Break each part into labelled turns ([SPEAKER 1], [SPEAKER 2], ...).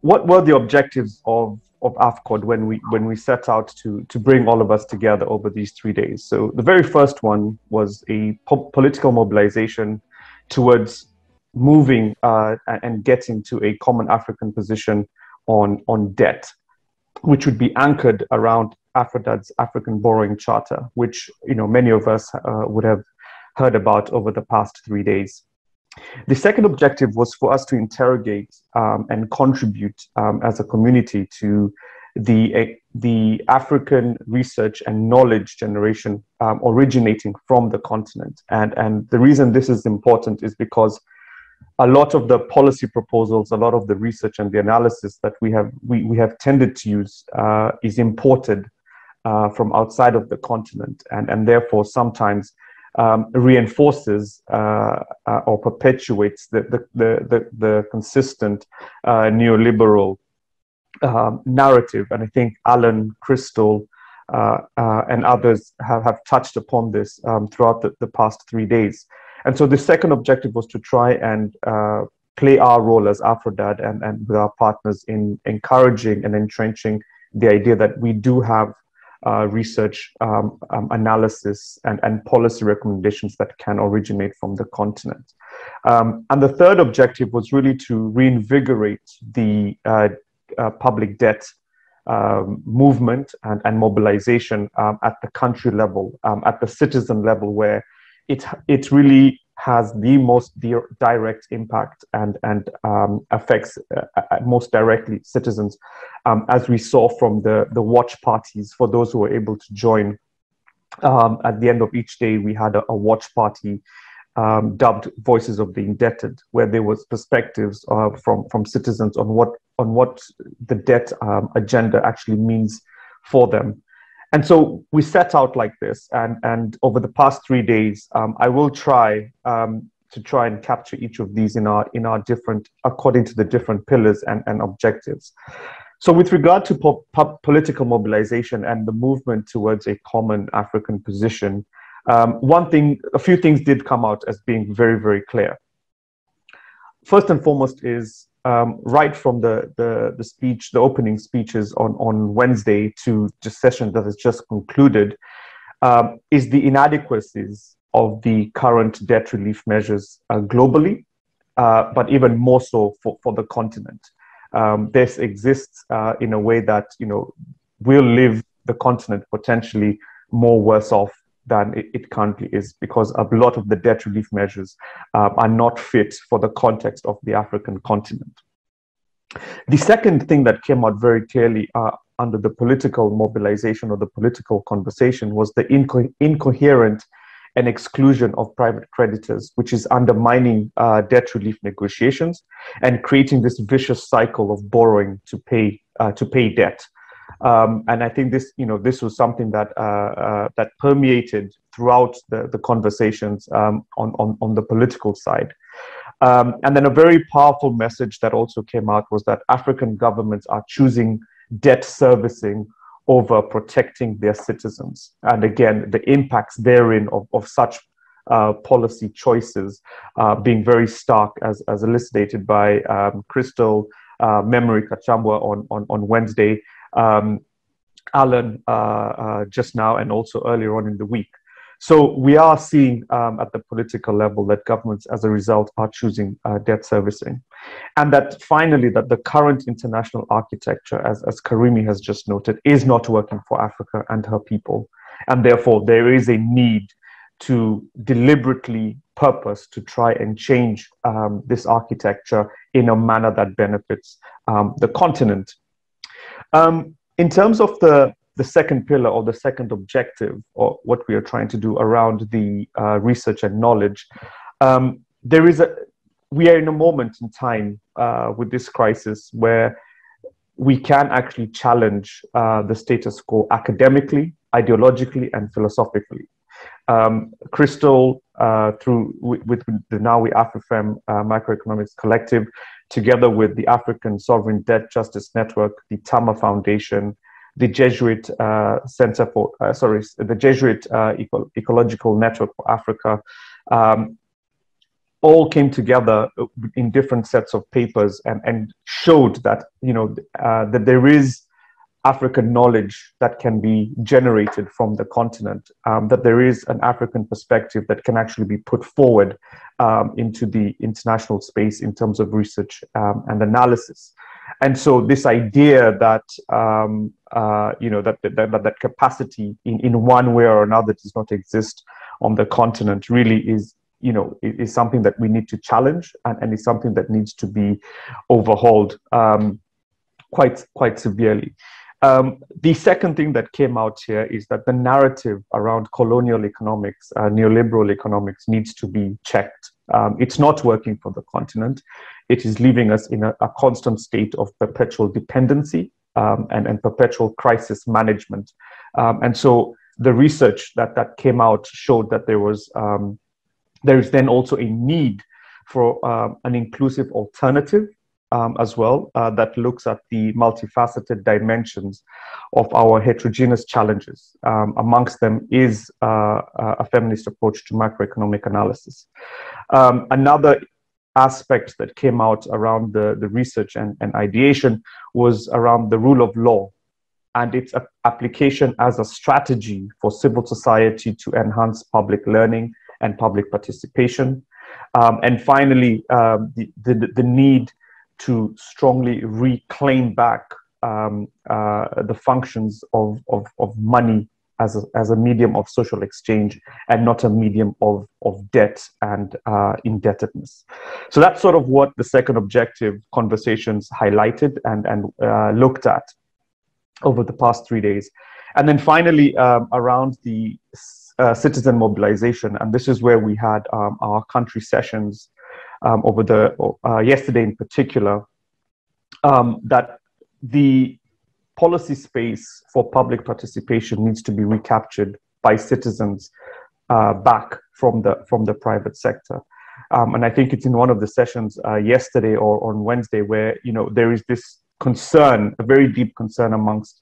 [SPEAKER 1] what were the objectives of AFCOD when we set out to bring all of us together over these 3 days? So the very first one was a political mobilization towards moving and getting to a common African position on debt, which would be anchored around AFRODAD's African Borrowing Charter, which many of us would have heard about over the past 3 days. The second objective was for us to interrogate and contribute as a community to the African research and knowledge generation originating from the continent. And the reason this is important is because a lot of the policy proposals, a lot of the research and the analysis that we have tended to use is imported from outside of the continent, and therefore sometimes reinforces or perpetuates the consistent neoliberal narrative. And I think Alan, Crystal, and others have touched upon this throughout the past 3 days. And so the second objective was to try and play our role as AFRODAD and with our partners in encouraging and entrenching the idea that we do have research, analysis, and policy recommendations that can originate from the continent. And the third objective was really to reinvigorate the public debt movement and mobilization at the country level, at the citizen level, where it really has the most direct impact and affects most directly citizens, as we saw from the watch parties. For those who were able to join, at the end of each day, we had a watch party dubbed Voices of the Indebted, where there was perspectives from citizens on what the debt agenda actually means for them. And so we set out like this, and over the past 3 days, I will try and capture each of these in our different, according to the different pillars and objectives. So with regard to political mobilization and the movement towards a common African position, a few things did come out as being very, very clear. First and foremost is right from the speech, the opening speeches on Wednesday to the session that has just concluded, is the inadequacies of the current debt relief measures globally, but even more so for the continent. This exists in a way that will leave the continent potentially more worse off than it currently is, because a lot of the debt relief measures are not fit for the context of the African continent. The second thing that came out very clearly under the political mobilization or the political conversation was the incoherent and exclusion of private creditors, which is undermining debt relief negotiations and creating this vicious cycle of borrowing to pay debt. And I think this was something that permeated throughout the conversations on the political side. And then a very powerful message that also came out was that African governments are choosing debt servicing over protecting their citizens. And again, the impacts therein of such policy choices being very stark, as elucidated by Crystal, Memory Kachambwa on Wednesday, Alan just now, and also earlier on in the week. So we are seeing at the political level that governments, as a result, are choosing debt servicing. And that finally, that the current international architecture, as Karimi has just noted, is not working for Africa and her people. And therefore, there is a need to deliberately purpose to try and change this architecture in a manner that benefits the continent. In terms of the second pillar or the second objective, or what we are trying to do around the research and knowledge, we are in a moment in time with this crisis where we can actually challenge the status quo academically, ideologically, and philosophically. Crystal, with the Nawi AfriFem Microeconomics Collective, together with the African Sovereign Debt Justice Network, the Tama Foundation, the Jesuit the Jesuit Ecological Network for Africa, all came together in different sets of papers and showed that, that there is African knowledge that can be generated from the continent, that there is an African perspective that can actually be put forward into the international space in terms of research and analysis. And so this idea that, that capacity in one way or another does not exist on the continent really is something that we need to challenge, and is something that needs to be overhauled quite severely. The second thing that came out here is that the narrative around colonial economics, neoliberal economics, needs to be checked. It's not working for the continent. It is leaving us in a constant state of perpetual dependency and perpetual crisis management. And so the research that came out showed that there is then also a need for an inclusive alternative as well, that looks at the multifaceted dimensions of our heterogeneous challenges. Amongst them is a feminist approach to macroeconomic analysis. Another aspect that came out around the research and ideation was around the rule of law and its application as a strategy for civil society to enhance public learning and public participation. And finally, the need to strongly reclaim back the functions of money as a medium of social exchange and not a medium of debt and indebtedness. So that's sort of what the second objective conversations highlighted and looked at over the past 3 days. And then finally, around the citizen mobilization, and this is where we had our country sessions over yesterday in particular, that the policy space for public participation needs to be recaptured by citizens back from the private sector. And I think it's in one of the sessions yesterday or on Wednesday where there is this concern, a very deep concern amongst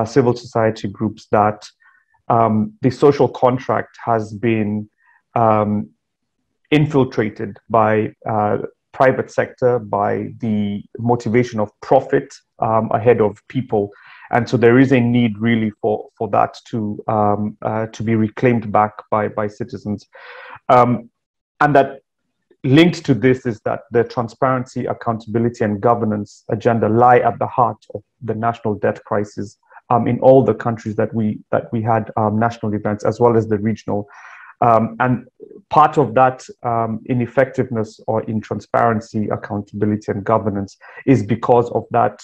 [SPEAKER 1] civil society groups that the social contract has been infiltrated by private sector, by the motivation of profit ahead of people. And so there is a need really for that to be reclaimed back by citizens. And that linked to this is that the transparency, accountability, and governance agenda lie at the heart of the national debt crisis in all the countries that we had national events, as well as the regional. And part of that ineffectiveness or in transparency, accountability, and governance is because of that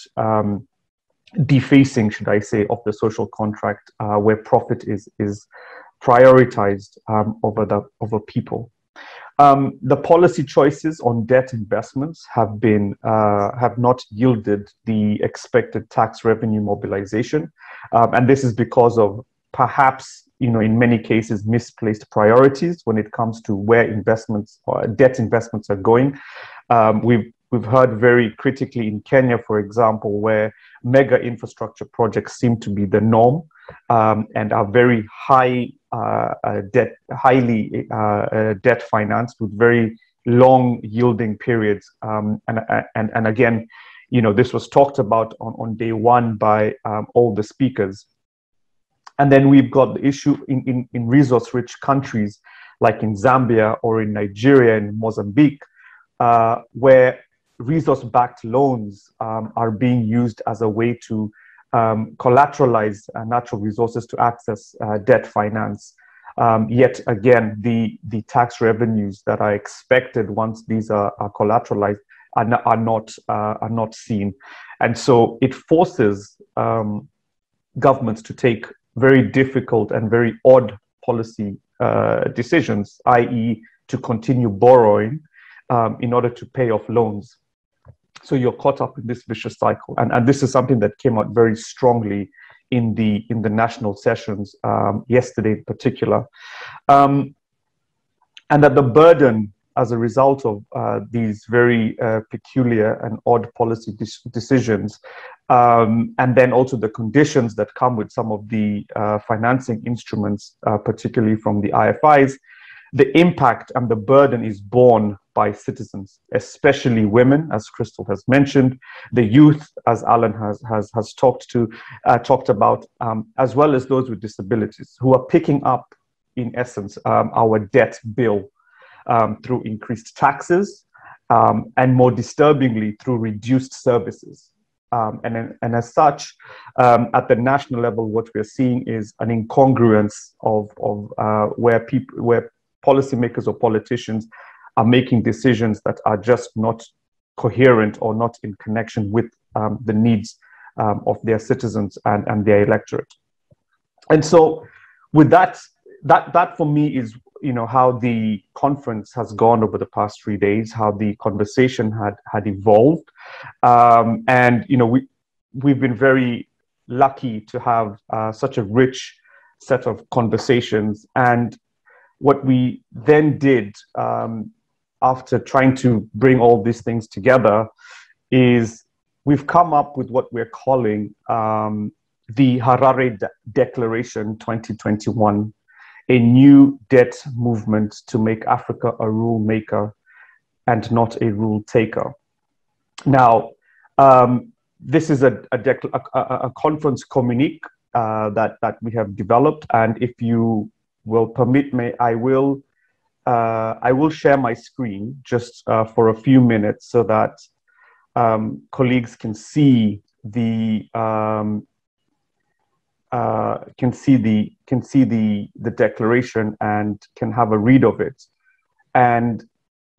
[SPEAKER 1] defacing, should I say, of the social contract, where profit is prioritized over people. The policy choices on debt investments have not yielded the expected tax revenue mobilization, and this is because of perhaps in many cases misplaced priorities when it comes to where investments or debt investments are going. We've heard very critically in Kenya, for example, where mega infrastructure projects seem to be the norm and are very highly debt financed with very long yielding periods. And again, this was talked about on day one by all the speakers. And then we've got the issue in resource-rich countries like in Zambia or in Nigeria and Mozambique, where resource-backed loans are being used as a way to collateralize natural resources to access debt finance. Yet again, the tax revenues that are expected once these are collateralized are not seen, and so it forces governments to take very difficult and very odd policy decisions, i.e., to continue borrowing in order to pay off loans. So you're caught up in this vicious cycle, and this is something that came out very strongly in the national sessions yesterday, in particular, and that the burden as a result of these very peculiar and odd policy decisions, and then also the conditions that come with some of the financing instruments, particularly from the IFIs, the impact and the burden is borne by citizens, especially women, as Crystal has mentioned, the youth, as Alan has talked about, as well as those with disabilities, who are picking up, in essence, our debt bill through increased taxes, and more disturbingly, through reduced services. And as such, at the national level, what we're seeing is an incongruence of where policymakers or politicians are making decisions that are just not coherent or not in connection with the needs of their citizens and their electorate. And so, with that for me is, how the conference has gone over the past 3 days, how the conversation had evolved, and we've been very lucky to have such a rich set of conversations. And what we then did, after trying to bring all these things together, is we've come up with what we're calling the Harare Declaration 2021, a new debt movement to make Africa a rule maker and not a rule taker. Now, this is a conference communique that we have developed, and if you will permit me, I will share my screen just for a few minutes so that colleagues can see the declaration and can have a read of it. And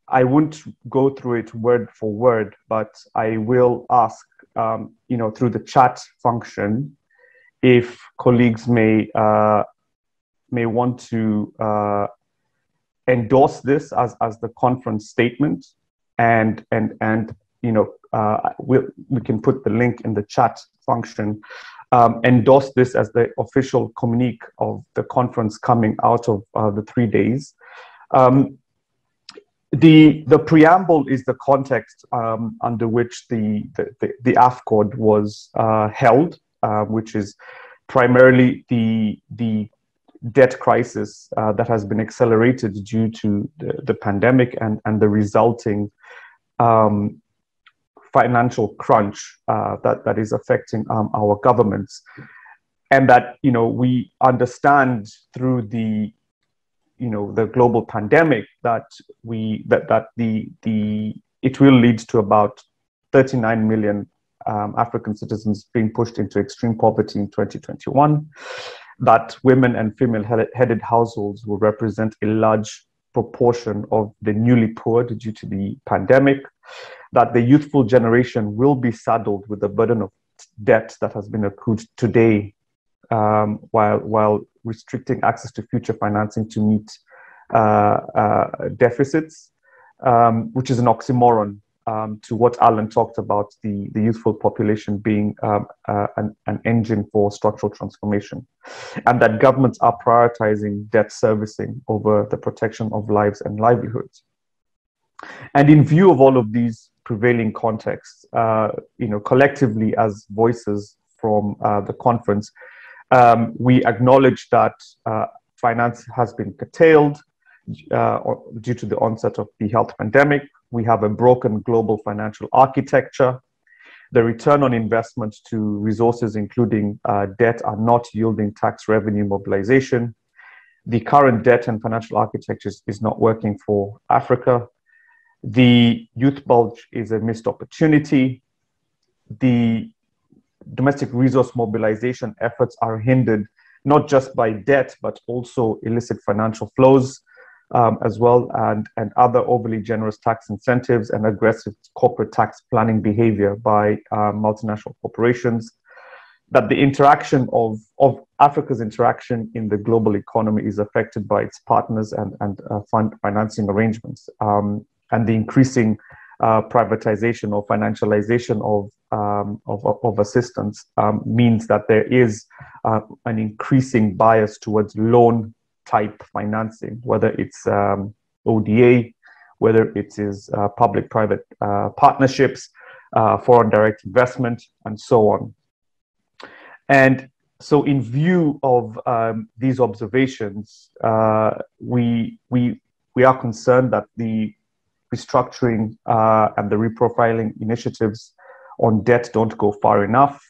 [SPEAKER 1] I won't go through it word for word, but I will ask, through the chat function, if colleagues may want to endorse this as the conference statement, and we can put the link in the chat function. Endorse this as the official communique of the conference coming out of the 3 days. The preamble is the context under which the AFCOD was held, which is primarily the debt crisis that has been accelerated due to the pandemic and the resulting financial crunch that is affecting our governments, and that we understand through the global pandemic that it will lead to about 39 million African citizens being pushed into extreme poverty in 2021. That women and female-headed households will represent a large proportion of the newly poor due to the pandemic. That the youthful generation will be saddled with the burden of debt that has been accrued today, while restricting access to future financing to meet deficits, which is an oxymoron to what Alan talked about, the youthful population being an engine for structural transformation, and that governments are prioritizing debt servicing over the protection of lives and livelihoods. And in view of all of these prevailing contexts, collectively as voices from the conference, we acknowledge that finance has been curtailed due to the onset of the health pandemic. We have a broken global financial architecture. The return on investment to resources, including debt, are not yielding tax revenue mobilization. The current debt and financial architecture is not working for Africa. The youth bulge is a missed opportunity. The domestic resource mobilization efforts are hindered not just by debt, but also illicit financial flows as well, and other overly generous tax incentives and aggressive corporate tax planning behavior by multinational corporations. That the interaction of Africa's interaction in the global economy is affected by its partners and financing arrangements. And the increasing privatization or financialization of assistance means that there is an increasing bias towards loan type financing, whether it's ODA, whether it is public-private partnerships, foreign direct investment, and so on. And so in view of these observations, we are concerned that the restructuring and the reprofiling initiatives on debt don't go far enough.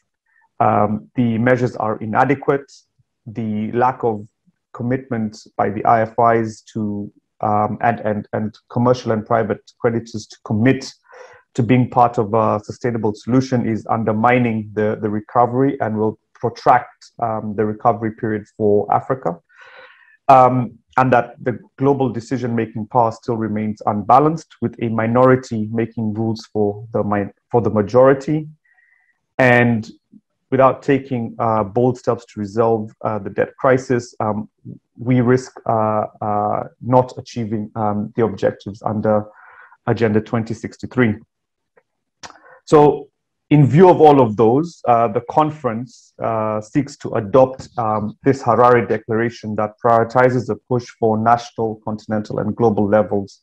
[SPEAKER 1] The measures are inadequate. The lack of commitment by the IFIs to and commercial and private creditors to commit to being part of a sustainable solution is undermining the recovery and will protract the recovery period for Africa. And that the global decision-making power still remains unbalanced, with a minority making rules for the majority. And without taking bold steps to resolve the debt crisis, we risk not achieving the objectives under Agenda 2063. So, in view of all of those, the conference seeks to adopt this Harare Declaration that prioritizes a push for national, continental, and global levels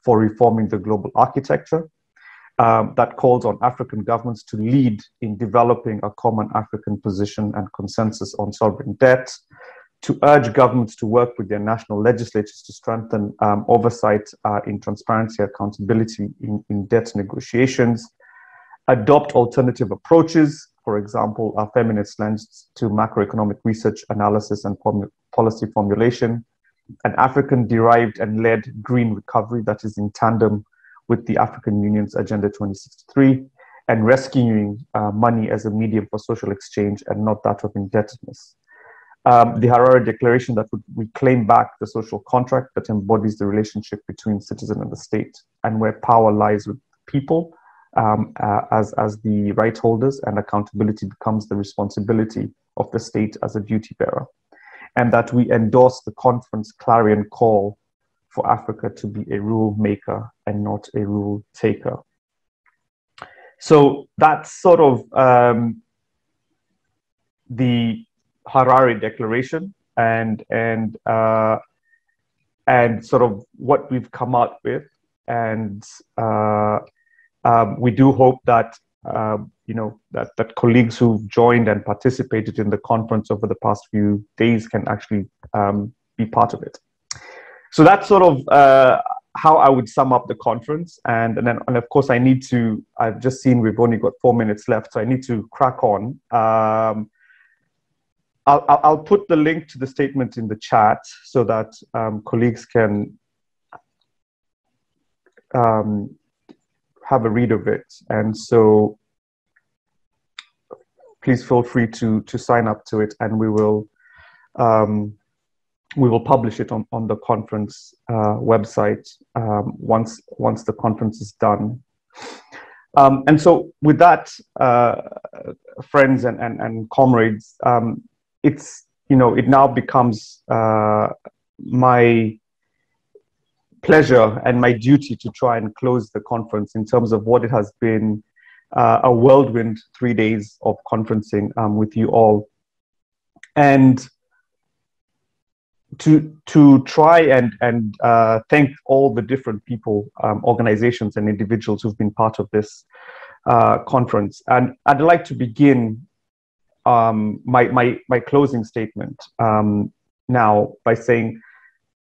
[SPEAKER 1] for reforming the global architecture, that calls on African governments to lead in developing a common African position and consensus on sovereign debt, to urge governments to work with their national legislatures to strengthen oversight in transparency, accountability in debt negotiations, adopt alternative approaches, for example, a feminist lens to macroeconomic research, analysis, and policy formulation, an African-derived and led green recovery that is in tandem with the African Union's Agenda 2063, and rescuing money as a medium for social exchange and not that of indebtedness. The Harare Declaration that would reclaim back the social contract that embodies the relationship between citizen and the state, and where power lies with people, as the right holders, and accountability becomes the responsibility of the state as a duty bearer. And that we endorse the conference clarion call for Africa to be a rule maker and not a rule taker. So that's sort of the Harare Declaration and sort of what we've come out with. And we do hope that that colleagues who've joined and participated in the conference over the past few days can actually be part of it. So that's sort of how I would sum up the conference. And of course, I've just seen we've only got 4 minutes left, so I need to crack on. I'll put the link to the statement in the chat so that colleagues can have a read of it. And so please feel free to sign up to it, and we will publish it on the conference website once the conference is done. And so with that, friends and comrades, it now becomes my pleasure and my duty to try and close the conference in terms of what it has been a whirlwind 3 days of conferencing with you all. And to try and thank all the different people, organizations and individuals who've been part of this conference. And I'd like to begin my closing statement now by saying,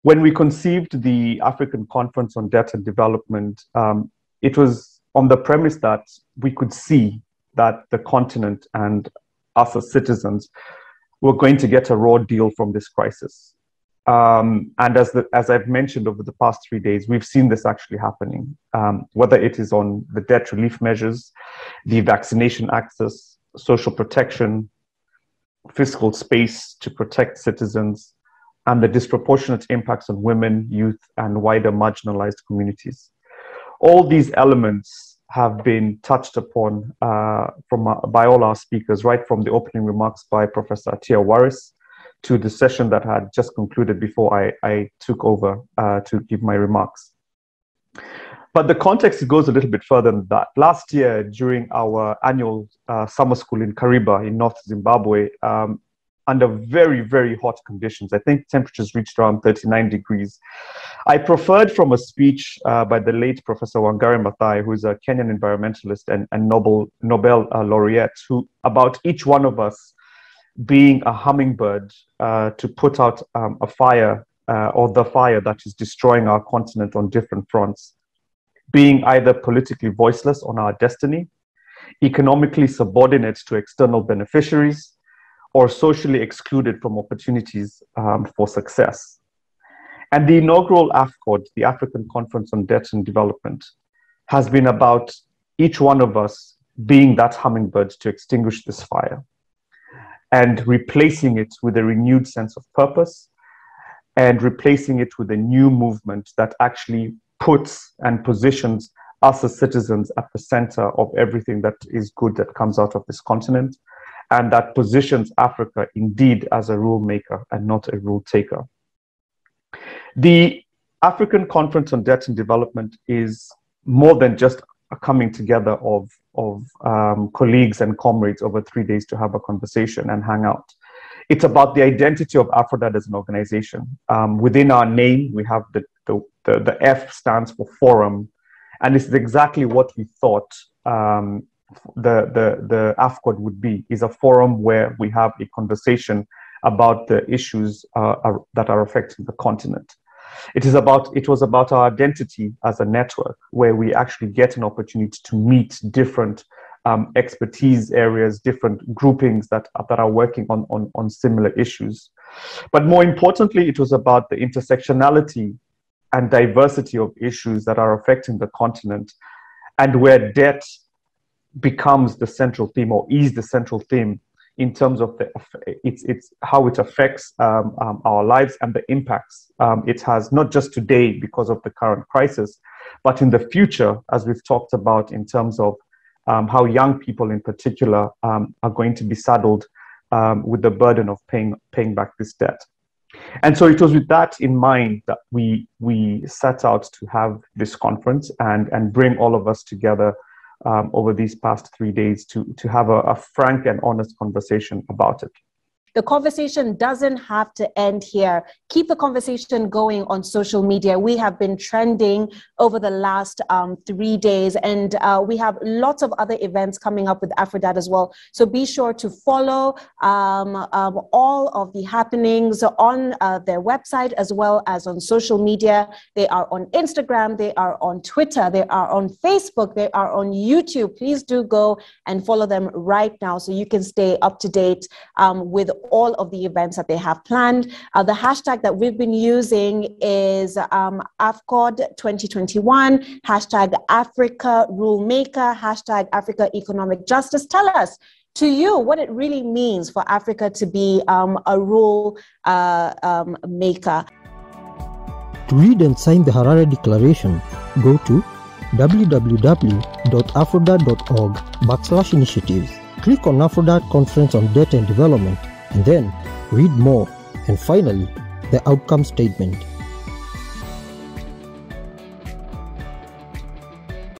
[SPEAKER 1] when we conceived the African Conference on Debt and Development, it was on the premise that we could see that the continent and us as citizens were going to get a raw deal from this crisis. And as I've mentioned over the past 3 days, we've seen this actually happening, whether it is on the debt relief measures, the vaccination access, social protection, fiscal space to protect citizens, and the disproportionate impacts on women, youth, and wider marginalized communities. All these elements have been touched upon by all our speakers, right from the opening remarks by Professor Atia Waris to the session that had just concluded before I took over to give my remarks. But the context goes a little bit further than that. Last year, during our annual summer school in Kariba in North Zimbabwe, under very, very hot conditions, I think temperatures reached around 39 degrees, I profferred from a speech by the late Professor Wangari Maathai, who is a Kenyan environmentalist and Nobel laureate, who about each one of us being a hummingbird to put out a fire or the fire that is destroying our continent on different fronts. being either politically voiceless on our destiny, economically subordinate to external beneficiaries, or socially excluded from opportunities for success. And the inaugural AFCOD, the African Conference on Debt and Development, has been about each one of us being that hummingbird to extinguish this fire and replacing it with a renewed sense of purpose and replacing it with a new movement that actually puts and positions us as citizens at the center of everything that is good that comes out of this continent, and that positions Africa indeed as a rule maker and not a rule taker. The African Conference on Debt and Development is more than just a coming together of colleagues and comrades over 3 days to have a conversation and hang out. It's about the identity of AFRODAD as an organization. Within our name, we have the F stands for forum, and this is exactly what we thought the AFCOD would be, is a forum where we have a conversation about the issues that are affecting the continent. It was about our identity as a network, where we actually get an opportunity to meet different expertise areas, different groupings that are working on similar issues. But more importantly, it was about the intersectionality and diversity of issues that are affecting the continent, and where debt becomes the central theme, or is the central theme, in terms of it's how it affects our lives and the impacts it has, not just today because of the current crisis, but in the future, as we've talked about, in terms of how young people in particular are going to be saddled with the burden of paying back this debt. And so it was with that in mind that we set out to have this conference and bring all of us together over these past 3 days to have a frank and honest conversation about it.
[SPEAKER 2] The conversation doesn't have to end here. Keep the conversation going on social media. We have been trending over the last 3 days, and we have lots of other events coming up with AFRODAD as well. So be sure to follow all of the happenings on their website as well as on social media. They are on Instagram, they are on Twitter, they are on Facebook, they are on YouTube. Please do go and follow them right now so you can stay up to date with all of the events that they have planned. The hashtag that we've been using is AFCOD 2021, hashtag Africa Rule Maker, hashtag Africa Economic Justice. Tell us, to you, what it really means for Africa to be a rule maker.
[SPEAKER 3] To read and sign the Harare Declaration, go to www.afrodad.org/initiatives. Click on AFRODAD Conference on Debt and Development, and then read more. And finally, the outcome statement.